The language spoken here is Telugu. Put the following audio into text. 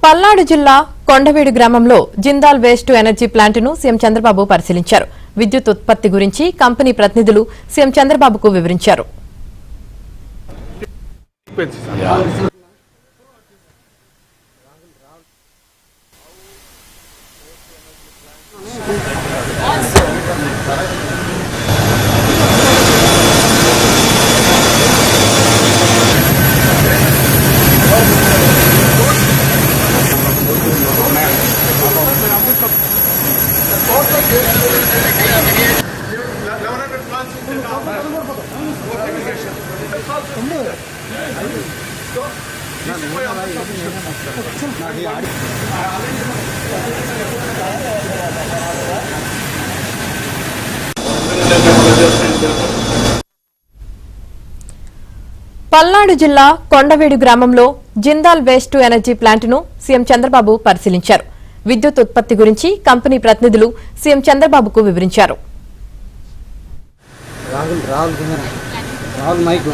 పల్నాడు జిల్లా కొండవీడు గ్రామంలో Jindal waste to energy plant ను సీఎం చంద్రబాబు పరిశీలించారు. విద్యుత్ ఉత్పత్తి గురించి కంపెనీ ప్రతినిధులు సీఎం చంద్రబాబుకు వివరించారు. పల్నాడు జిల్లా కొండవీడు గ్రామంలో Jindal waste to energy plant ను సీఎం చంద్రబాబు పరిశీలించారు. విద్యుత్ ఉత్పత్తి గురించి కంపెనీ ప్రతినిధులు సీఎం చంద్రబాబుకు వివరించారు. రాహుల్ మైక్